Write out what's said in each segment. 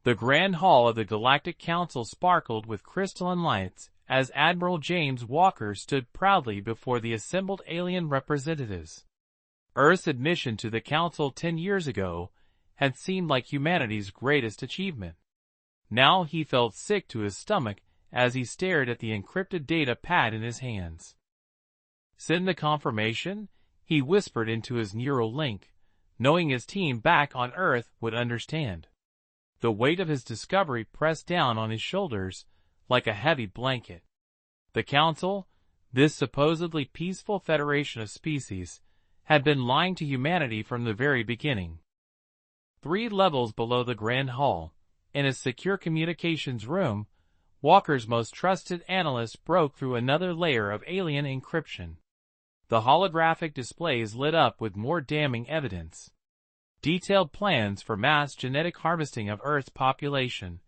The Grand Hall of the Galactic Council sparkled with crystalline lights as Admiral James Walker stood proudly before the assembled alien representatives. Earth's admission to the Council 10 years ago had seemed like humanity's greatest achievement. Now he felt sick to his stomach as he stared at the encrypted data pad in his hands. "Send the confirmation," he whispered into his neural link, knowing his team back on Earth would understand. The weight of his discovery pressed down on his shoulders like a heavy blanket. The Council, this supposedly peaceful federation of species, had been lying to humanity from the very beginning. 3 levels below the Grand Hall, in a secure communications room, Walker's most trusted analyst broke through another layer of alien encryption. The holographic displays lit up with more damning evidence. Detailed plans for mass genetic harvesting of Earth's population,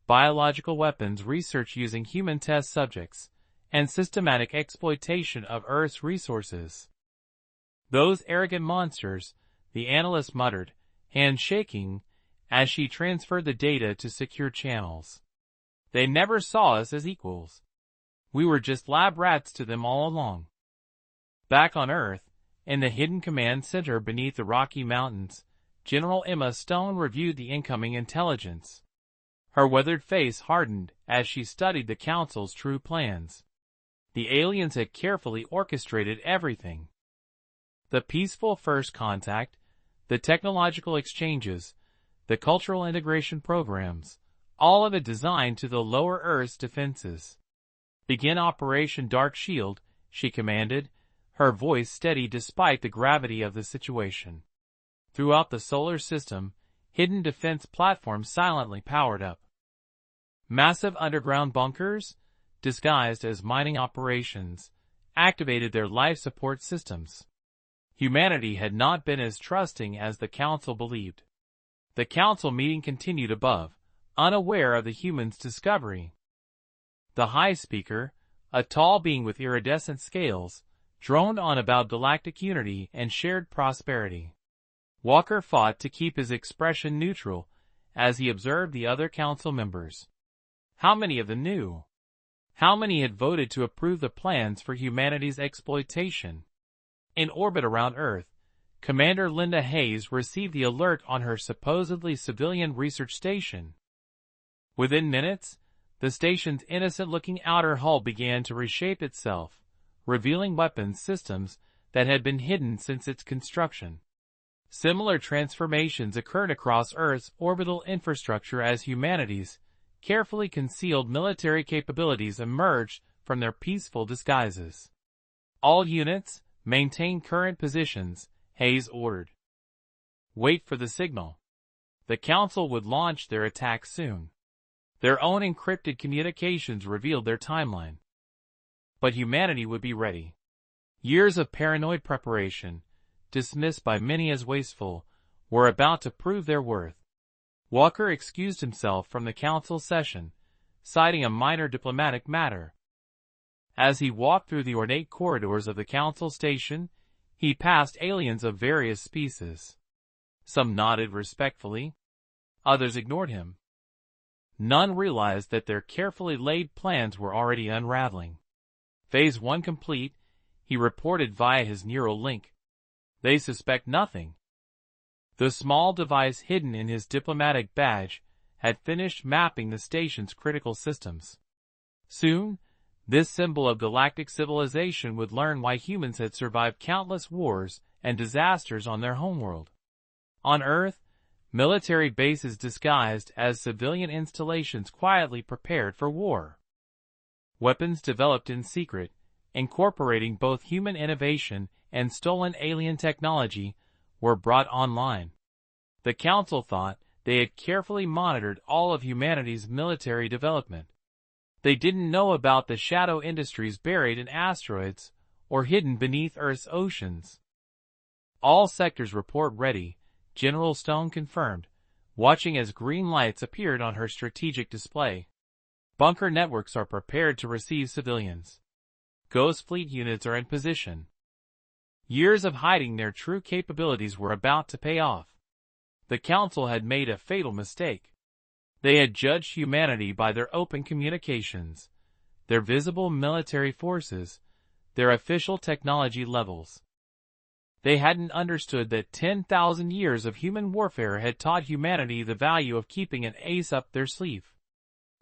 biological weapons research using human test subjects, and systematic exploitation of Earth's resources. "Those arrogant monsters," the analyst muttered, hands shaking, as she transferred the data to secure channels. "They never saw us as equals. We were just lab rats to them all along." Back on Earth, in the hidden command center beneath the Rocky Mountains, General Emma Stone reviewed the incoming intelligence. Her weathered face hardened as she studied the Council's true plans. The aliens had carefully orchestrated everything. The peaceful first contact, the technological exchanges, the cultural integration programs, all of it designed to the lower Earth's defenses. "Begin Operation Dark Shield," she commanded, her voice steady despite the gravity of the situation. Throughout the solar system, hidden defense platforms silently powered up. Massive underground bunkers, disguised as mining operations, activated their life support systems. Humanity had not been as trusting as the Council believed. The Council meeting continued above, unaware of the humans' discovery. The High Speaker, a tall being with iridescent scales, droned on about galactic unity and shared prosperity. Walker fought to keep his expression neutral as he observed the other Council members. How many of them knew? How many had voted to approve the plans for humanity's exploitation? In orbit around Earth, Commander Linda Hayes received the alert on her supposedly civilian research station. Within minutes, the station's innocent-looking outer hull began to reshape itself, revealing weapons systems that had been hidden since its construction. Similar transformations occurred across Earth's orbital infrastructure as humanity's carefully concealed military capabilities emerged from their peaceful disguises. "All units, maintain current positions," Hayes ordered. "Wait for the signal." The Council would launch their attack soon. Their own encrypted communications revealed their timeline. But humanity would be ready. Years of paranoid preparation, dismissed by many as wasteful, were about to prove their worth. Walker excused himself from the Council session, citing a minor diplomatic matter. As he walked through the ornate corridors of the Council station, he passed aliens of various species. Some nodded respectfully. Others ignored him. None realized that their carefully laid plans were already unraveling. Phase 1 complete, he reported via his neural link. They suspect nothing. The small device hidden in his diplomatic badge had finished mapping the station's critical systems. Soon, this symbol of galactic civilization would learn why humans had survived countless wars and disasters on their homeworld. On Earth, military bases disguised as civilian installations quietly prepared for war. Weapons developed in secret, incorporating both human innovation and stolen alien technology, were brought online. The Council thought they had carefully monitored all of humanity's military development. They didn't know about the shadow industries buried in asteroids or hidden beneath Earth's oceans. "All sectors report ready," General Stone confirmed, watching as green lights appeared on her strategic display. "Bunker networks are prepared to receive civilians. Ghost Fleet units are in position." Years of hiding their true capabilities were about to pay off. The Council had made a fatal mistake. They had judged humanity by their open communications, their visible military forces, their official technology levels. They hadn't understood that 10,000 years of human warfare had taught humanity the value of keeping an ace up their sleeve.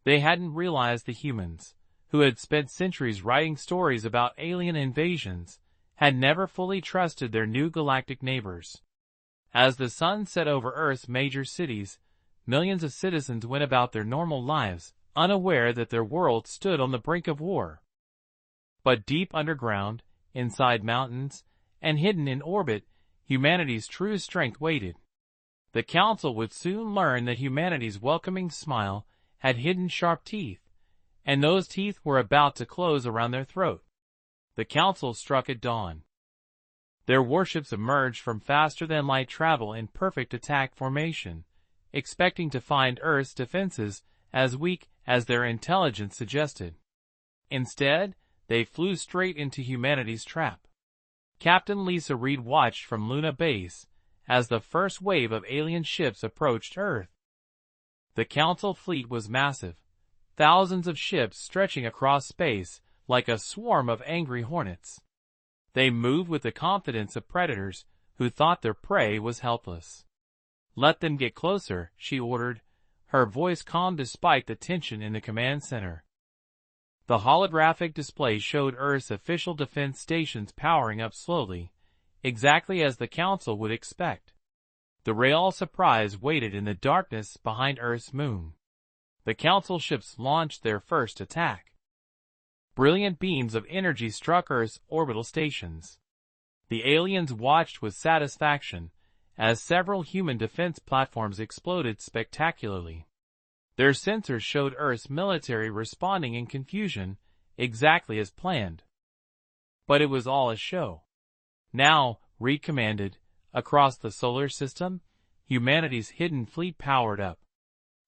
They hadn't realized the humans, who had spent centuries writing stories about alien invasions, had never fully trusted their new galactic neighbors. As the sun set over Earth's major cities, millions of citizens went about their normal lives, unaware that their world stood on the brink of war. But deep underground, inside mountains, and hidden in orbit, humanity's true strength waited. The Council would soon learn that humanity's welcoming smile had hidden sharp teeth, and those teeth were about to close around their throat. The Council struck at dawn. Their warships emerged from faster-than-light travel in perfect attack formation, expecting to find Earth's defenses as weak as their intelligence suggested. Instead, they flew straight into humanity's trap. Captain Lisa Reed watched from Luna Base as the first wave of alien ships approached Earth. The Council fleet was massive, thousands of ships stretching across space like a swarm of angry hornets. They moved with the confidence of predators who thought their prey was helpless. "Let them get closer," she ordered, her voice calm despite the tension in the command center. The holographic display showed Earth's official defense stations powering up slowly, exactly as the Council would expect. The Real Surprise waited in the darkness behind Earth's moon. The Council ships launched their first attack. Brilliant beams of energy struck Earth's orbital stations. The aliens watched with satisfaction as several human defense platforms exploded spectacularly. Their sensors showed Earth's military responding in confusion, exactly as planned. But it was all a show. Now, Reed commanded, across the solar system, humanity's hidden fleet powered up.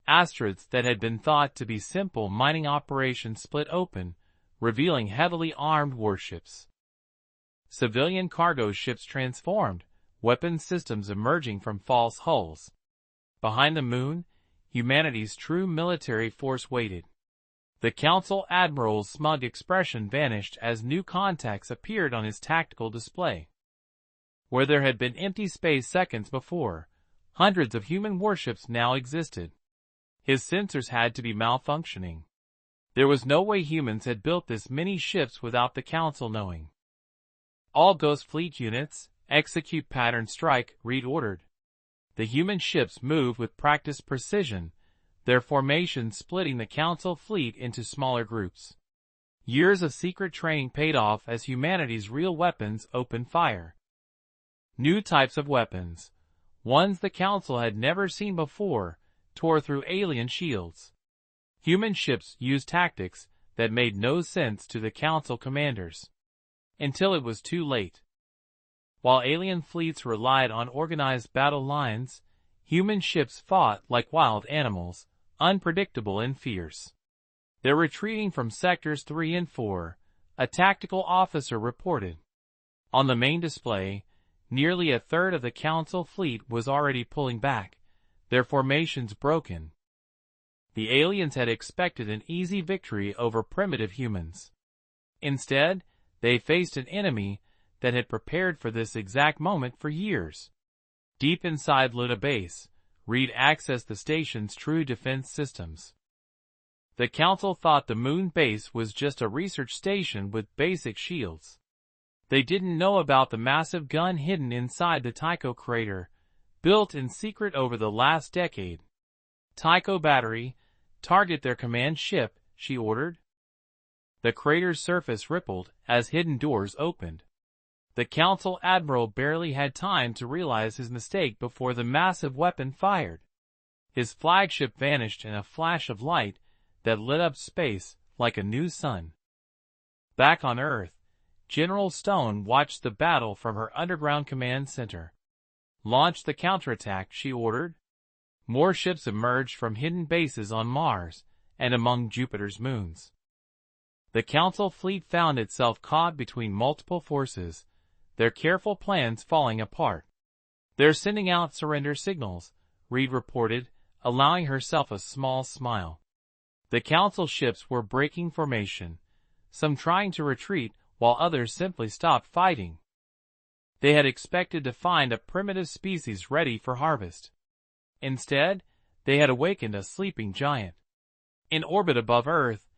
Asteroids that had been thought to be simple mining operations split open, revealing heavily armed warships. Civilian cargo ships transformed, weapons systems emerging from false hulls. Behind the moon, humanity's true military force waited. The Council Admiral's smug expression vanished as new contacts appeared on his tactical display. Where there had been empty space seconds before, hundreds of human warships now existed. His sensors had to be malfunctioning. There was no way humans had built this many ships without the Council knowing. "All Ghost Fleet units, execute pattern strike," Reed ordered. The human ships moved with practiced precision, their formation splitting the Council fleet into smaller groups. Years of secret training paid off as humanity's real weapons opened fire. New types of weapons, ones the Council had never seen before, tore through alien shields. Human ships used tactics that made no sense to the Council commanders. Until it was too late. While alien fleets relied on organized battle lines, human ships fought like wild animals, unpredictable and fierce. "They're retreating from sectors 3 and 4, a tactical officer reported. On the main display, nearly a third of the Council fleet was already pulling back, their formations broken. The aliens had expected an easy victory over primitive humans. Instead, they faced an enemy that had prepared for this exact moment for years. Deep inside Luna Base, Reed accessed the station's true defense systems. The Council thought the moon base was just a research station with basic shields. They didn't know about the massive gun hidden inside the Tycho crater, built in secret over the last decade. "Tycho battery, target their command ship," she ordered. The crater's surface rippled as hidden doors opened. The Council Admiral barely had time to realize his mistake before the massive weapon fired. His flagship vanished in a flash of light that lit up space like a new sun. Back on Earth, General Stone watched the battle from her underground command center. "Launch the counterattack," she ordered. More ships emerged from hidden bases on Mars and among Jupiter's moons. The Council fleet found itself caught between multiple forces, their careful plans falling apart. "They're sending out surrender signals," Reed reported, allowing herself a small smile. The Council ships were breaking formation, some trying to retreat while others simply stopped fighting. They had expected to find a primitive species ready for harvest. Instead, they had awakened a sleeping giant. In orbit above Earth,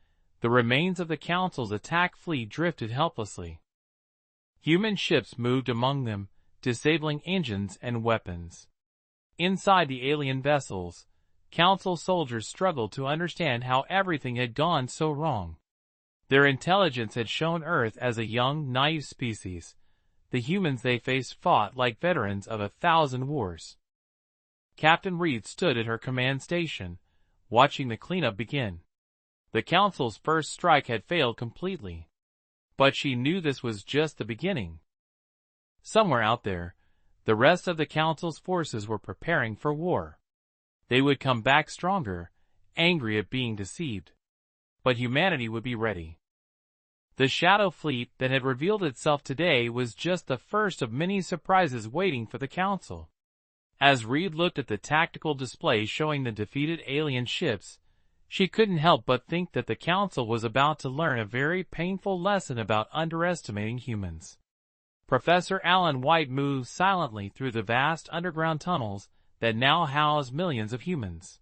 the remains of the Council's attack fleet drifted helplessly. Human ships moved among them, disabling engines and weapons. Inside the alien vessels, Council soldiers struggled to understand how everything had gone so wrong. Their intelligence had shown Earth as a young, naive species. The humans they faced fought like veterans of 1,000 wars. Captain Reed stood at her command station, watching the cleanup begin. The Council's first strike had failed completely. But she knew this was just the beginning. Somewhere out there, the rest of the Council's forces were preparing for war. They would come back stronger, angry at being deceived. But humanity would be ready. The Shadow Fleet that had revealed itself today was just the first of many surprises waiting for the Council. As Reed looked at the tactical display showing the defeated alien ships, she couldn't help but think that the Council was about to learn a very painful lesson about underestimating humans. Professor Alan White moved silently through the vast underground tunnels that now house millions of humans.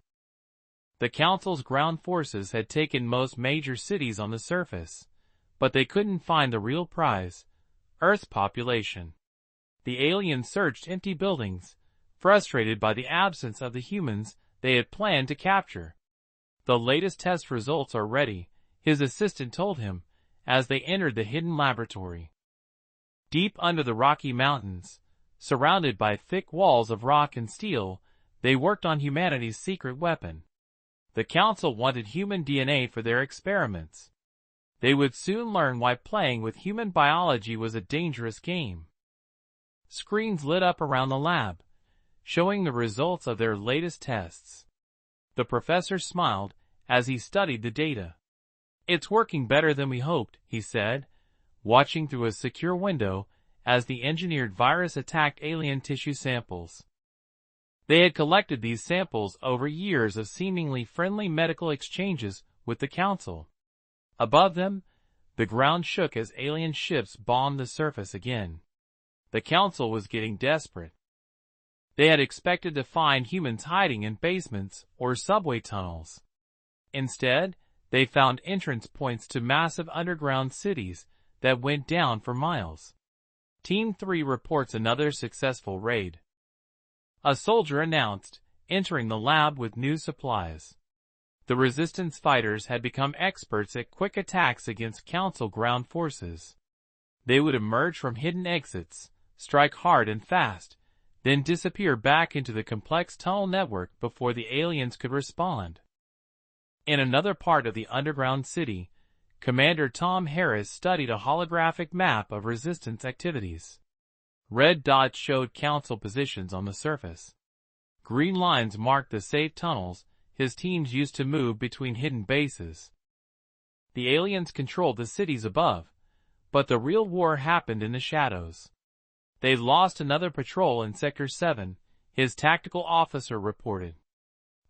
The Council's ground forces had taken most major cities on the surface, but they couldn't find the real prize, Earth's population. The aliens searched empty buildings, frustrated by the absence of the humans they had planned to capture. The latest test results are ready, his assistant told him, as they entered the hidden laboratory. Deep under the Rocky Mountains, surrounded by thick walls of rock and steel, they worked on humanity's secret weapon. The Council wanted human DNA for their experiments. They would soon learn why playing with human biology was a dangerous game. Screens lit up around the lab, showing the results of their latest tests. The professor smiled as he studied the data. "It's working better than we hoped," he said, watching through a secure window as the engineered virus attacked alien tissue samples. They had collected these samples over years of seemingly friendly medical exchanges with the Council. Above them, the ground shook as alien ships bombed the surface again. The Council was getting desperate. They had expected to find humans hiding in basements or subway tunnels. Instead, they found entrance points to massive underground cities that went down for miles. Team 3 reports another successful raid. A soldier announced, entering the lab with new supplies. The Resistance fighters had become experts at quick attacks against Council ground forces. They would emerge from hidden exits, strike hard and fast, then disappear back into the complex tunnel network before the aliens could respond. In another part of the underground city, Commander Tom Harris studied a holographic map of Resistance activities. Red dots showed Council positions on the surface. Green lines marked the safe tunnels his teams used to move between hidden bases. The aliens controlled the cities above, but the real war happened in the shadows. They lost another patrol in Sector 7, his tactical officer reported.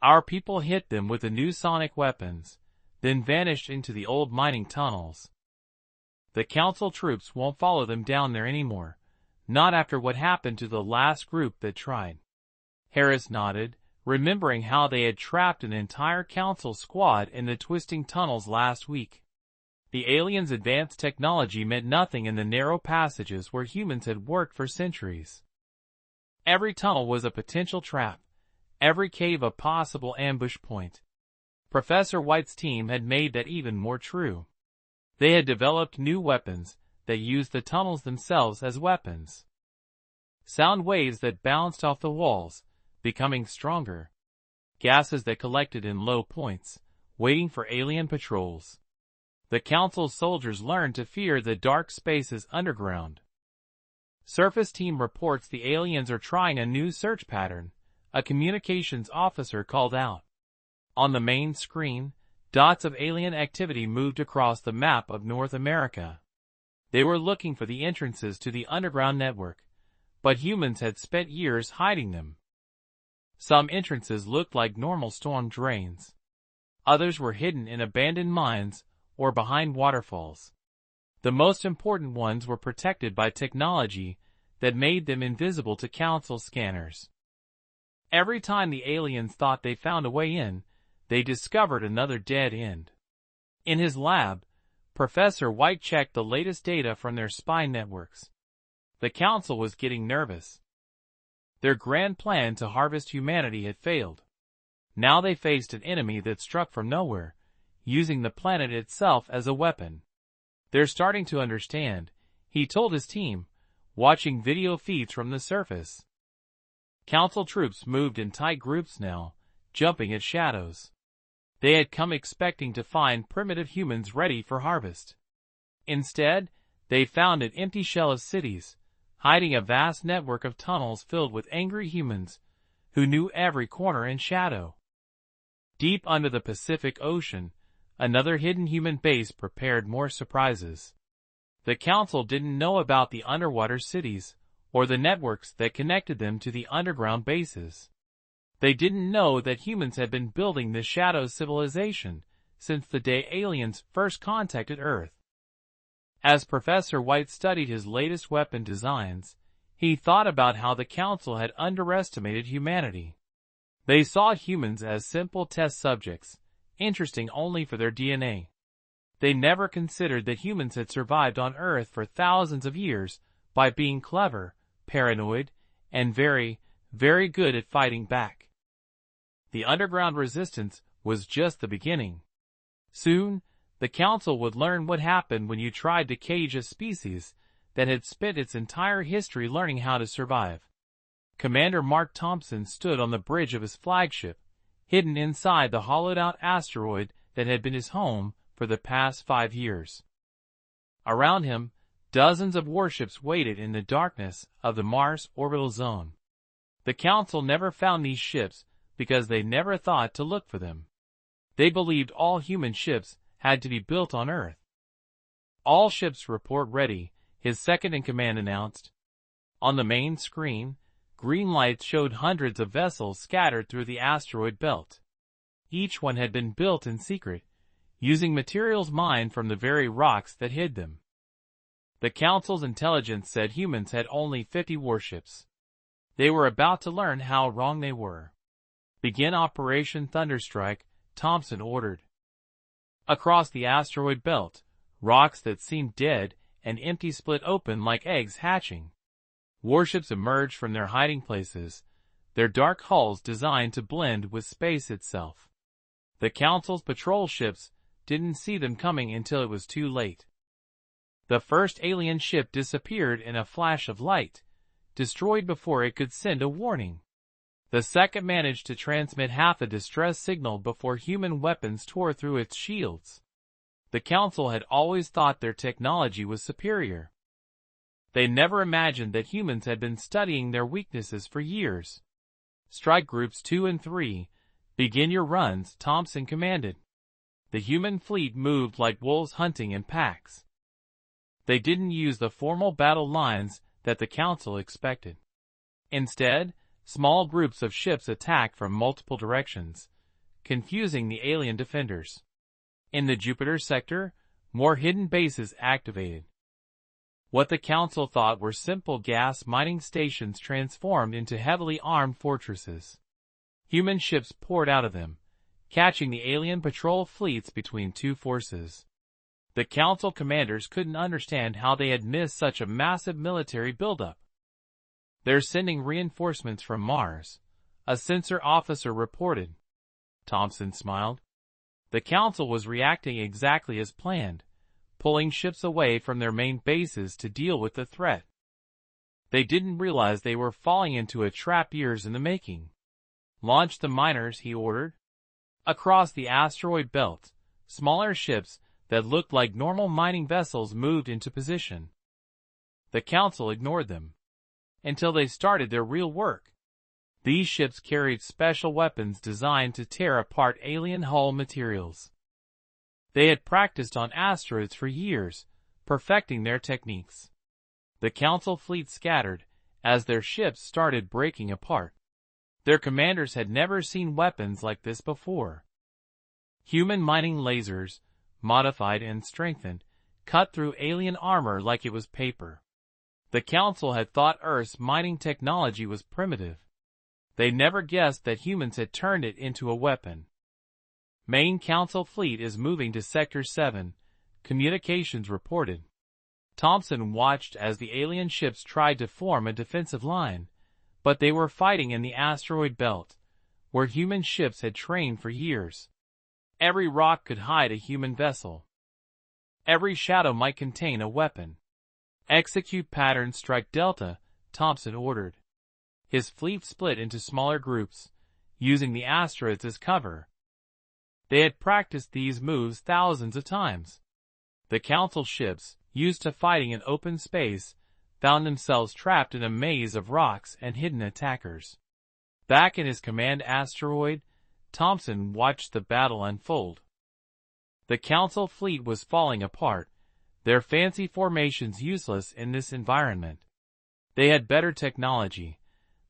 "Our people hit them with the new sonic weapons, then vanished into the old mining tunnels. The Council troops won't follow them down there anymore, not after what happened to the last group that tried." Harris nodded, remembering how they had trapped an entire Council squad in the twisting tunnels last week. The aliens' advanced technology meant nothing in the narrow passages where humans had worked for centuries. Every tunnel was a potential trap, every cave a possible ambush point. Professor White's team had made that even more true. They had developed new weapons that used the tunnels themselves as weapons. Sound waves that bounced off the walls, becoming stronger. Gases that collected in low points, waiting for alien patrols. The Council's soldiers learned to fear the dark spaces underground. Surface team reports the aliens are trying a new search pattern, a communications officer called out. On the main screen, dots of alien activity moved across the map of North America. They were looking for the entrances to the underground network, but humans had spent years hiding them. Some entrances looked like normal storm drains. Others were hidden in abandoned mines or behind waterfalls. The most important ones were protected by technology that made them invisible to Council scanners. Every time the aliens thought they found a way in, they discovered another dead end. In his lab, Professor White checked the latest data from their spy networks. The Council was getting nervous. Their grand plan to harvest humanity had failed. Now they faced an enemy that struck from nowhere, using the planet itself as a weapon. "They're starting to understand," he told his team, watching video feeds from the surface. Council troops moved in tight groups now, jumping at shadows. They had come expecting to find primitive humans ready for harvest. Instead, they found an empty shell of cities, hiding a vast network of tunnels filled with angry humans who knew every corner and shadow. Deep under the Pacific Ocean, another hidden human base prepared more surprises. The Council didn't know about the underwater cities or the networks that connected them to the underground bases. They didn't know that humans had been building the Shadow civilization since the day aliens first contacted Earth. As Professor White studied his latest weapon designs, he thought about how the Council had underestimated humanity. They saw humans as simple test subjects, interesting only for their DNA. They never considered that humans had survived on Earth for thousands of years by being clever, paranoid, and very, very good at fighting back. The underground resistance was just the beginning. Soon, the Council would learn what happened when you tried to cage a species that had spent its entire history learning how to survive. Commander Mark Thompson stood on the bridge of his flagship, hidden inside the hollowed-out asteroid that had been his home for the past 5 years. Around him, dozens of warships waited in the darkness of the Mars orbital zone. The Council never found these ships because they never thought to look for them. They believed all human ships had to be built on Earth. "All ships report ready," his second-in-command announced. On the main screen, green lights showed hundreds of vessels scattered through the asteroid belt. Each one had been built in secret, using materials mined from the very rocks that hid them. The Council's intelligence said humans had only 50 warships. They were about to learn how wrong they were. "Begin Operation Thunderstrike," Thompson ordered. Across the asteroid belt, rocks that seemed dead and empty split open like eggs hatching. Warships emerged from their hiding places, their dark hulls designed to blend with space itself. The Council's patrol ships didn't see them coming until it was too late. The first alien ship disappeared in a flash of light, destroyed before it could send a warning. The second managed to transmit half a distress signal before human weapons tore through its shields. The Council had always thought their technology was superior. They never imagined that humans had been studying their weaknesses for years. "Strike Groups 2 and 3, begin your runs," Thompson commanded. The human fleet moved like wolves hunting in packs. They didn't use the formal battle lines that the Council expected. Instead, small groups of ships attacked from multiple directions, confusing the alien defenders. In the Jupiter sector, more hidden bases activated. What the Council thought were simple gas mining stations transformed into heavily armed fortresses. Human ships poured out of them, catching the alien patrol fleets between two forces. The Council commanders couldn't understand how they had missed such a massive military buildup. "They're sending reinforcements from Mars," a sensor officer reported. Thompson smiled. The Council was reacting exactly as planned, pulling ships away from their main bases to deal with the threat. They didn't realize they were falling into a trap years in the making. "Launch the miners," he ordered. Across the asteroid belt, smaller ships that looked like normal mining vessels moved into position. The Council ignored them until they started their real work. These ships carried special weapons designed to tear apart alien hull materials. They had practiced on asteroids for years, perfecting their techniques. The Council fleet scattered as their ships started breaking apart. Their commanders had never seen weapons like this before. Human mining lasers, modified and strengthened, cut through alien armor like it was paper. The Council had thought Earth's mining technology was primitive. They never guessed that humans had turned it into a weapon. Main Council fleet is moving to Sector 7, communications reported. Thompson watched as the alien ships tried to form a defensive line, but they were fighting in the asteroid belt, where human ships had trained for years. Every rock could hide a human vessel. Every shadow might contain a weapon. Execute pattern strike Delta, Thompson ordered. His fleet split into smaller groups, using the asteroids as cover. They had practiced these moves thousands of times. The Council ships, used to fighting in open space, found themselves trapped in a maze of rocks and hidden attackers. Back in his command asteroid, Thompson watched the battle unfold. The Council fleet was falling apart, their fancy formations useless in this environment. They had better technology,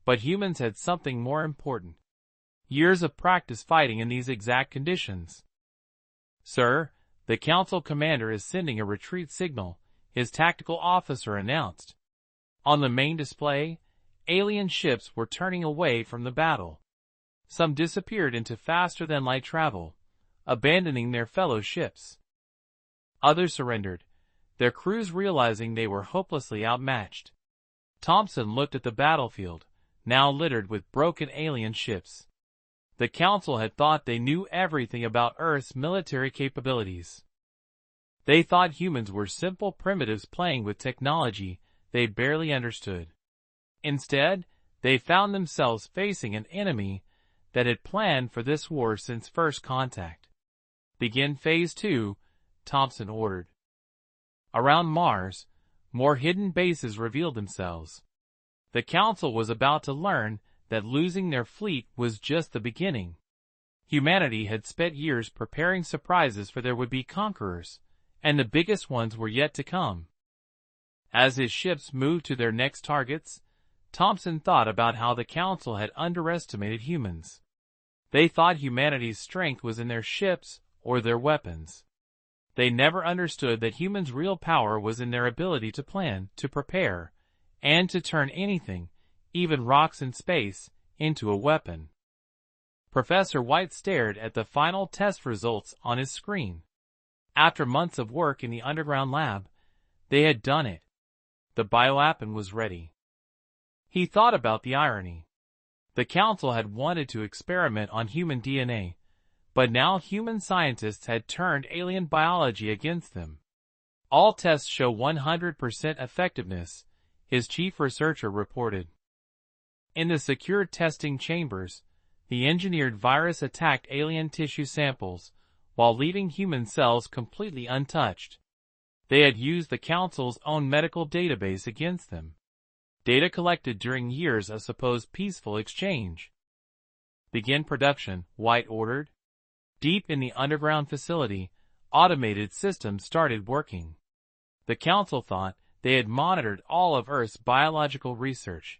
but humans had something more important. Years of practice fighting in these exact conditions. "Sir, the Council commander is sending a retreat signal," his tactical officer announced. On the main display, alien ships were turning away from the battle. Some disappeared into faster-than-light travel, abandoning their fellow ships. Others surrendered, their crews realizing they were hopelessly outmatched. Thompson looked at the battlefield, now littered with broken alien ships. The Council had thought they knew everything about Earth's military capabilities. They thought humans were simple primitives playing with technology they barely understood. Instead, they found themselves facing an enemy that had planned for this war since first contact. "Begin Phase 2, Thompson ordered. Around Mars, more hidden bases revealed themselves. The Council was about to learn that losing their fleet was just the beginning. Humanity had spent years preparing surprises for their would-be conquerors, and the biggest ones were yet to come. As his ships moved to their next targets, Thompson thought about how the Council had underestimated humans. They thought humanity's strength was in their ships or their weapons. They never understood that humans' real power was in their ability to plan, to prepare, and to turn anything, even rocks in space, into a weapon. Professor White stared at the final test results on his screen. After months of work in the underground lab, they had done it. The bioweapon was ready. He thought about the irony. The Council had wanted to experiment on human DNA, but now human scientists had turned alien biology against them. "All tests show 100% effectiveness," his chief researcher reported. In the secure testing chambers, the engineered virus attacked alien tissue samples, while leaving human cells completely untouched. They had used the Council's own medical database against them. Data collected during years of supposed peaceful exchange. "Begin production," White ordered. Deep in the underground facility, automated systems started working. The Council thought they had monitored all of Earth's biological research.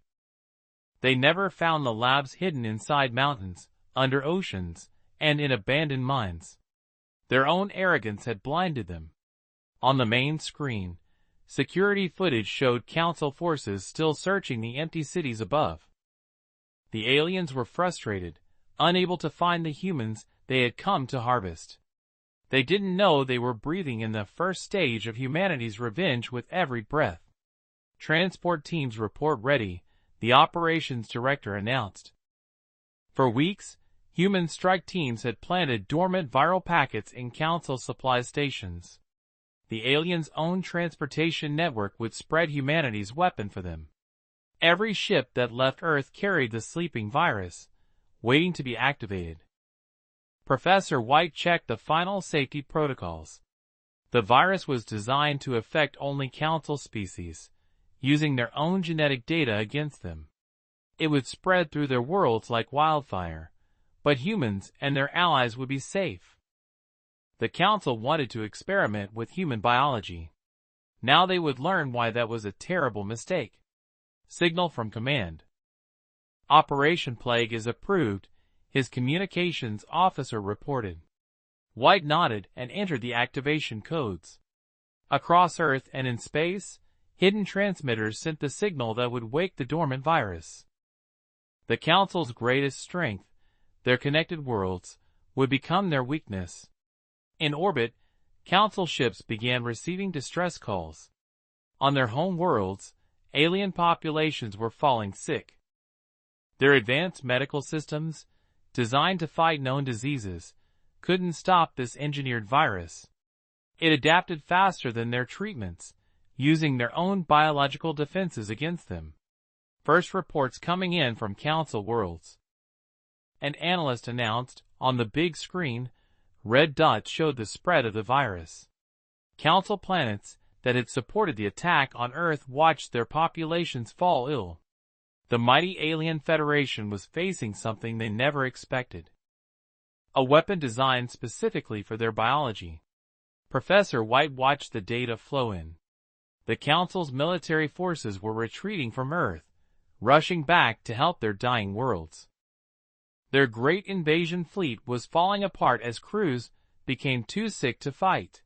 They never found the labs hidden inside mountains, under oceans, and in abandoned mines. Their own arrogance had blinded them. On the main screen, security footage showed Council forces still searching the empty cities above. The aliens were frustrated, unable to find the humans they had come to harvest. They didn't know they were breathing in the first stage of humanity's revenge with every breath. "Transport teams report ready," the operations director announced. For weeks, human strike teams had planted dormant viral packets in Council supply stations. The aliens' own transportation network would spread humanity's weapon for them. Every ship that left Earth carried the sleeping virus, waiting to be activated. Professor White checked the final safety protocols. The virus was designed to affect only Council species, using their own genetic data against them. It would spread through their worlds like wildfire, but humans and their allies would be safe. The Council wanted to experiment with human biology. Now they would learn why that was a terrible mistake. Signal from command. Operation Plague is approved, his communications officer reported. White nodded and entered the activation codes. Across Earth and in space, hidden transmitters sent the signal that would wake the dormant virus. The Council's greatest strength, their connected worlds, would become their weakness. In orbit, Council ships began receiving distress calls. On their home worlds, alien populations were falling sick. Their advanced medical systems, designed to fight known diseases, couldn't stop this engineered virus. It adapted faster than their treatments, using their own biological defenses against them. First reports coming in from Council worlds. An analyst announced, on the big screen, red dots showed the spread of the virus. Council planets that had supported the attack on Earth watched their populations fall ill. The mighty alien Federation was facing something they never expected. A weapon designed specifically for their biology. Professor White watched the data flow in. The Council's military forces were retreating from Earth, rushing back to help their dying worlds. Their great invasion fleet was falling apart as crews became too sick to fight.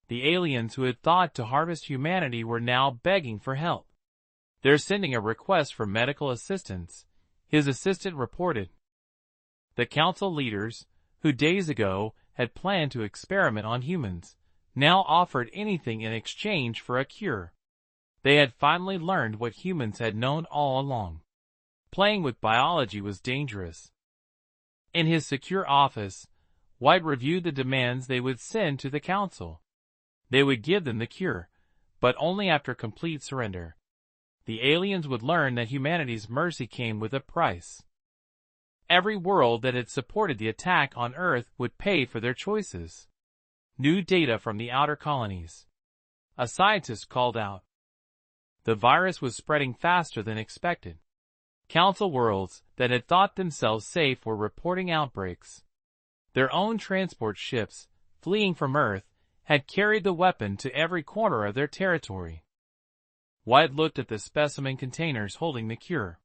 The aliens who had thought to harvest humanity were now begging for help. They're sending a request for medical assistance, his assistant reported. The Council leaders, who days ago had planned to experiment on humans, now offered anything in exchange for a cure. They had finally learned what humans had known all along. Playing with biology was dangerous. In his secure office, White reviewed the demands they would send to the Council. They would give them the cure, but only after complete surrender. The aliens would learn that humanity's mercy came with a price. Every world that had supported the attack on Earth would pay for their choices. New data from the outer colonies. A scientist called out. The virus was spreading faster than expected. Council worlds that had thought themselves safe were reporting outbreaks. Their own transport ships, fleeing from Earth, had carried the weapon to every corner of their territory. White looked at the specimen containers holding the cure.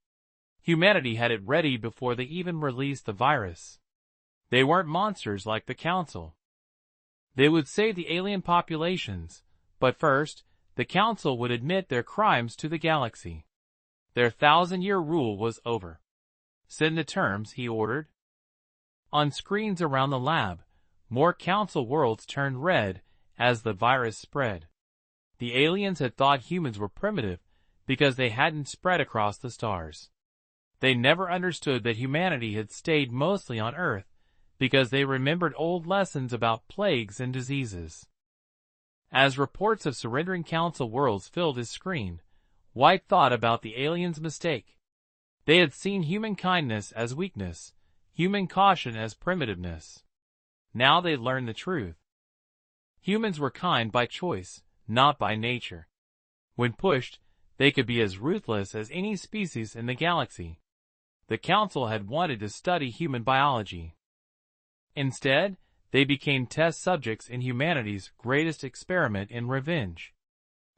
Humanity had it ready before they even released the virus. They weren't monsters like the Council. They would save the alien populations, but first, the Council would admit their crimes to the galaxy. Their 1,000-year rule was over. Send the terms, he ordered. On screens around the lab, more Council worlds turned red as the virus spread. The aliens had thought humans were primitive because they hadn't spread across the stars. They never understood that humanity had stayed mostly on Earth because they remembered old lessons about plagues and diseases. As reports of surrendering Council worlds filled his screen, White thought about the aliens' mistake. They had seen human kindness as weakness, human caution as primitiveness. Now they learned the truth. Humans were kind by choice, not by nature. When pushed, they could be as ruthless as any species in the galaxy. The Council had wanted to study human biology. Instead, they became test subjects in humanity's greatest experiment in revenge.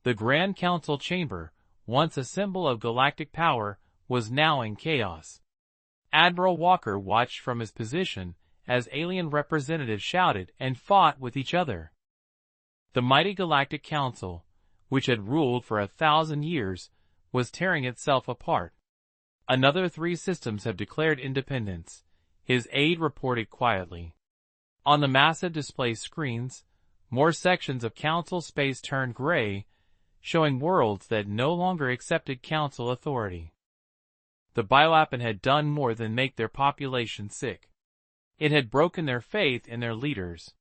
The Grand Council chamber, once a symbol of galactic power, was now in chaos. Admiral Walker watched from his position as alien representatives shouted and fought with each other. The mighty Galactic Council, which had ruled for 1,000 years, was tearing itself apart. Another 3 systems have declared independence, his aide reported quietly. On the massive display screens, more sections of Council space turned gray, showing worlds that no longer accepted Council authority. The bioweapon had done more than make their population sick. It had broken their faith in their leaders.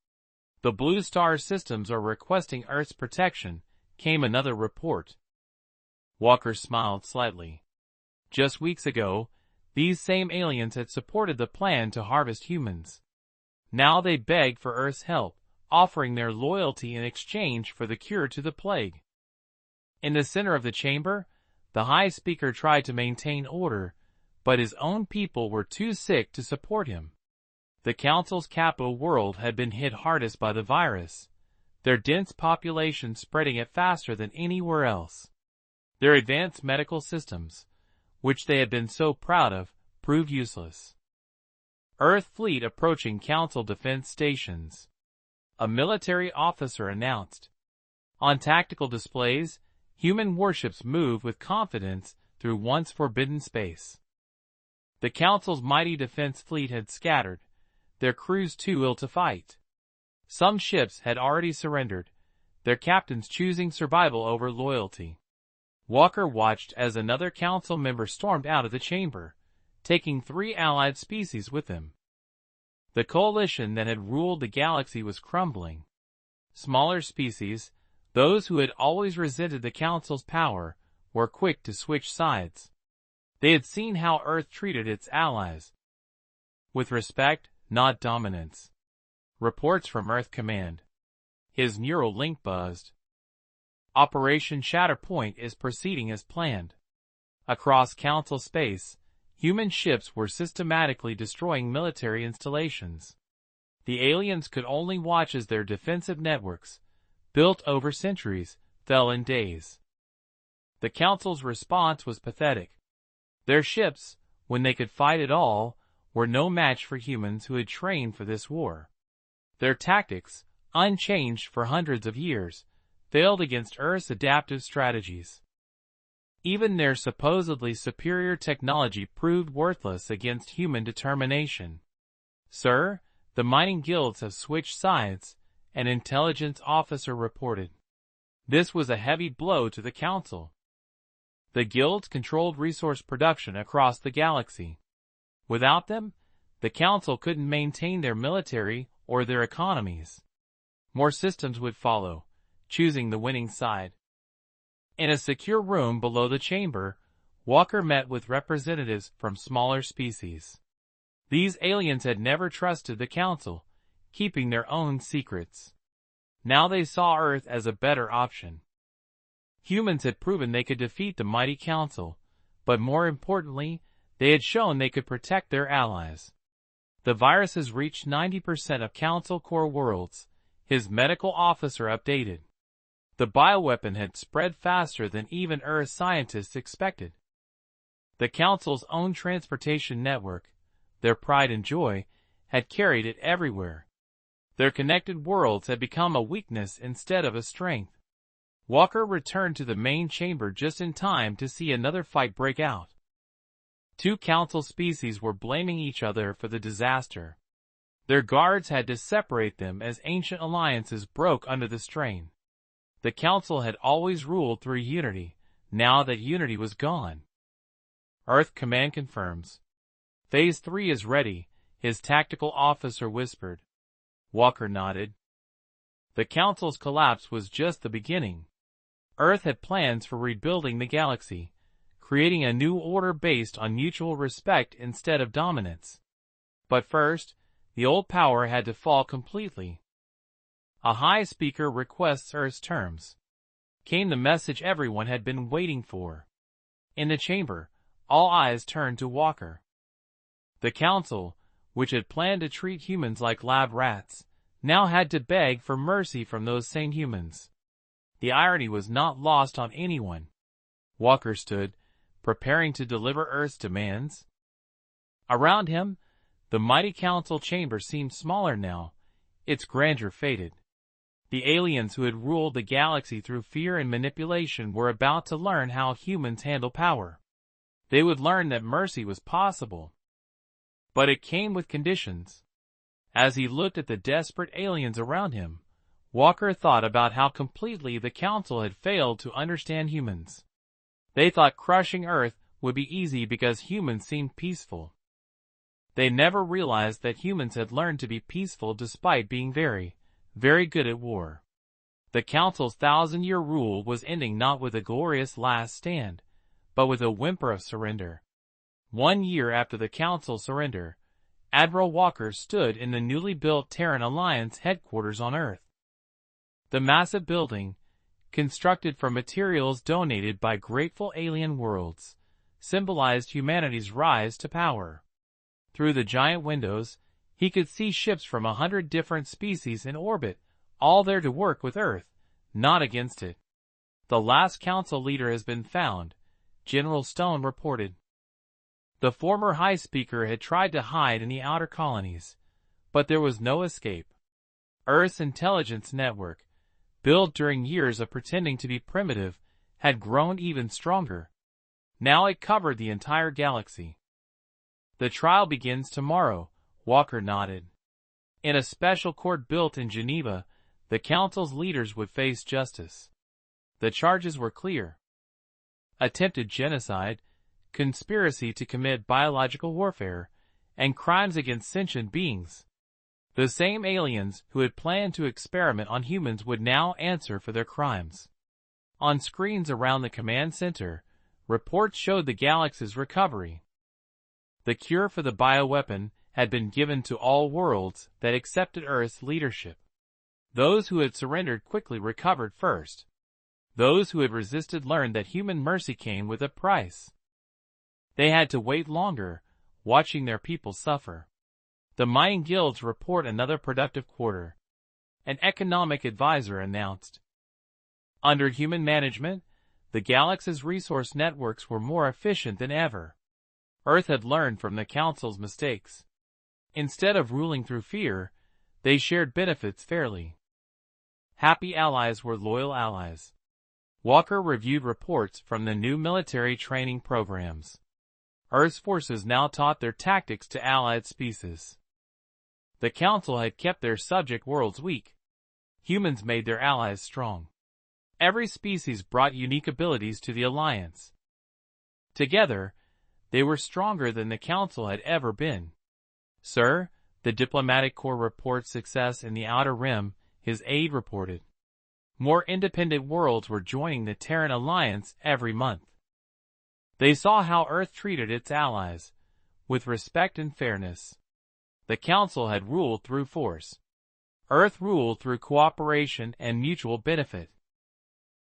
The Blue Star systems are requesting Earth's protection, came another report. Walker smiled slightly. Just weeks ago, these same aliens had supported the plan to harvest humans. Now they begged for Earth's help, offering their loyalty in exchange for the cure to the plague. In the center of the chamber, the High Speaker tried to maintain order, but his own people were too sick to support him. The Council's capital world had been hit hardest by the virus, their dense population spreading it faster than anywhere else. Their advanced medical systems, which they had been so proud of, proved useless. Earth fleet approaching Council defense stations. A military officer announced. On tactical displays, human warships moved with confidence through once forbidden space. The Council's mighty defense fleet had scattered, their crews too ill to fight. Some ships had already surrendered, their captains choosing survival over loyalty. Walker watched as another Council member stormed out of the chamber, taking 3 allied species with him. The coalition that had ruled the galaxy was crumbling. Smaller species, those who had always resented the Council's power, were quick to switch sides. They had seen how Earth treated its allies. With respect, not dominance. Reports from Earth Command. His neural link buzzed. Operation Shatterpoint is proceeding as planned. Across Council space, human ships were systematically destroying military installations. The aliens could only watch as their defensive networks, built over centuries, fell in days. The Council's response was pathetic. Their ships, when they could fight at all, were no match for humans who had trained for this war. Their tactics, unchanged for hundreds of years, failed against Earth's adaptive strategies. Even their supposedly superior technology proved worthless against human determination. "Sir, the mining guilds have switched sides," an intelligence officer reported. This was a heavy blow to the Council. The guilds controlled resource production across the galaxy. Without them, the Council couldn't maintain their military or their economies. More systems would follow, choosing the winning side. In a secure room below the chamber, Walker met with representatives from smaller species. These aliens had never trusted the Council, keeping their own secrets. Now they saw Earth as a better option. Humans had proven they could defeat the mighty Council, but more importantly, they had shown they could protect their allies. The viruses reached 90% of Council core worlds, his medical officer updated. The bioweapon had spread faster than even Earth scientists expected. The Council's own transportation network, their pride and joy, had carried it everywhere. Their connected worlds had become a weakness instead of a strength. Walker returned to the main chamber just in time to see another fight break out. 2 Council species were blaming each other for the disaster. Their guards had to separate them as ancient alliances broke under the strain. The Council had always ruled through unity, now that unity was gone. Earth Command confirms. Phase 3 is ready, his tactical officer whispered. Walker nodded. The Council's collapse was just the beginning. Earth had plans for rebuilding the galaxy, creating a new order based on mutual respect instead of dominance. But first, the old power had to fall completely. A high speaker requests Earth's terms. Came the message everyone had been waiting for. In the chamber, all eyes turned to Walker. The Council, which had planned to treat humans like lab rats, now had to beg for mercy from those same humans. The irony was not lost on anyone. Walker stood, preparing to deliver Earth's demands. Around him, the mighty Council chamber seemed smaller now, its grandeur faded. The aliens who had ruled the galaxy through fear and manipulation were about to learn how humans handle power. They would learn that mercy was possible. But it came with conditions. As he looked at the desperate aliens around him, Walker thought about how completely the Council had failed to understand humans. They thought crushing Earth would be easy because humans seemed peaceful. They never realized that humans had learned to be peaceful despite being very good at war. The Council's 1,000-year rule was ending not with a glorious last stand, but with a whimper of surrender. 1 year after the Council's surrender, Admiral Walker stood in the newly built Terran Alliance headquarters on Earth. The massive building, constructed from materials donated by grateful alien worlds, symbolized humanity's rise to power. Through the giant windows, he could see ships from 100 different species in orbit, all there to work with Earth, not against it. The last Council leader has been found, General Stone reported. The former High Speaker had tried to hide in the outer colonies, but there was no escape. Earth's intelligence network, built during years of pretending to be primitive, had grown even stronger. Now it covered the entire galaxy. The trial begins tomorrow, Walker nodded. In a special court built in Geneva, the Council's leaders would face justice. The charges were clear: attempted genocide, conspiracy to commit biological warfare, and crimes against sentient beings. The same aliens who had planned to experiment on humans would now answer for their crimes. On screens around the command center, reports showed the galaxy's recovery. The cure for the bioweapon had been given to all worlds that accepted Earth's leadership. Those who had surrendered quickly recovered first. Those who had resisted learned that human mercy came with a price. They had to wait longer, watching their people suffer. The mining guilds report another productive quarter. An economic advisor announced. Under human management, the galaxy's resource networks were more efficient than ever. Earth had learned from the Council's mistakes. Instead of ruling through fear, they shared benefits fairly. Happy allies were loyal allies. Walker reviewed reports from the new military training programs. Earth's forces now taught their tactics to allied species. The Council had kept their subject worlds weak. Humans made their allies strong. Every species brought unique abilities to the Alliance. Together, they were stronger than the Council had ever been. "Sir," the diplomatic corps reports success in the Outer Rim, his aide reported. More independent worlds were joining the Terran Alliance every month. They saw how Earth treated its allies, with respect and fairness. The Council had ruled through force. Earth ruled through cooperation and mutual benefit.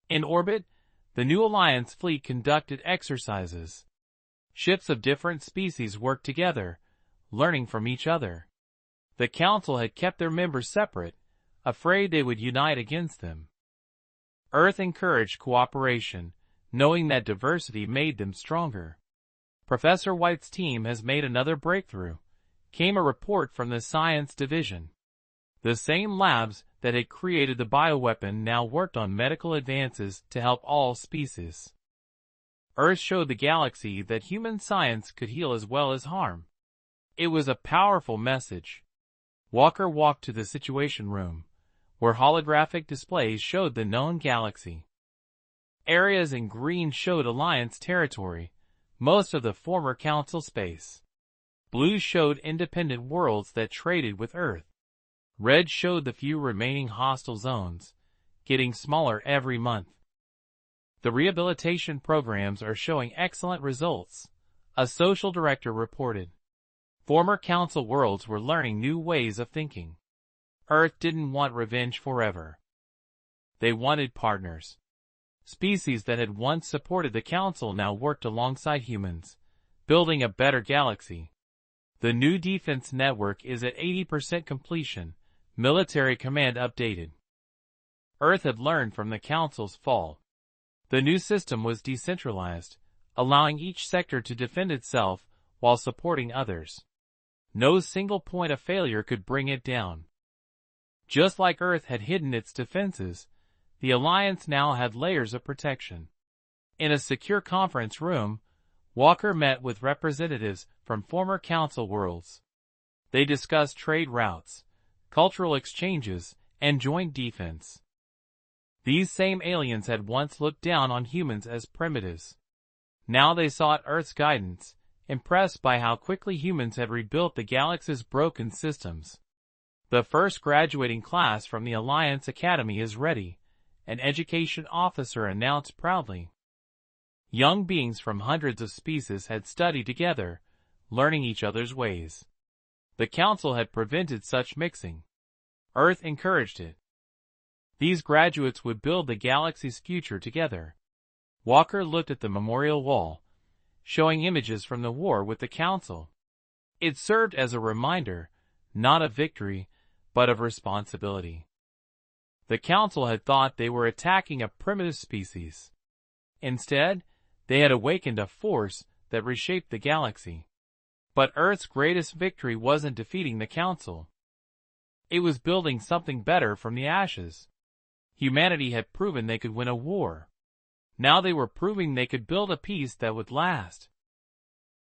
In orbit, the new Alliance fleet conducted exercises. Ships of different species worked together, learning from each other. The Council had kept their members separate, afraid they would unite against them. Earth encouraged cooperation, knowing that diversity made them stronger. Professor White's team has made another breakthrough, came a report from the Science Division. The same labs that had created the bioweapon now worked on medical advances to help all species. Earth showed the galaxy that human science could heal as well as harm. It was a powerful message. Walker walked to the Situation Room, where holographic displays showed the known galaxy. Areas in green showed Alliance territory, most of the former Council space. Blue showed independent worlds that traded with Earth. Red showed the few remaining hostile zones, getting smaller every month. The rehabilitation programs are showing excellent results, a social director reported. Former Council worlds were learning new ways of thinking. Earth didn't want revenge forever. They wanted partners. Species that had once supported the Council now worked alongside humans, building a better galaxy. The new defense network is at 80% completion, military command updated. Earth had learned from the Council's fall. The new system was decentralized, allowing each sector to defend itself while supporting others. No single point of failure could bring it down. Just like Earth had hidden its defenses, the Alliance now had layers of protection. In a secure conference room, Walker met with representatives from former Council worlds. They discussed trade routes, cultural exchanges, and joint defense. These same aliens had once looked down on humans as primitives. Now they sought Earth's guidance, impressed by how quickly humans had rebuilt the galaxy's broken systems. The first graduating class from the Alliance Academy is ready, an education officer announced proudly. Young beings from hundreds of species had studied together, learning each other's ways. The Council had prevented such mixing. Earth encouraged it. These graduates would build the galaxy's future together. Walker looked at the memorial wall, showing images from the war with the Council. It served as a reminder, not of victory, but of responsibility. The Council had thought they were attacking a primitive species. Instead, they had awakened a force that reshaped the galaxy. But Earth's greatest victory wasn't defeating the Council. It was building something better from the ashes. Humanity had proven they could win a war. Now they were proving they could build a peace that would last.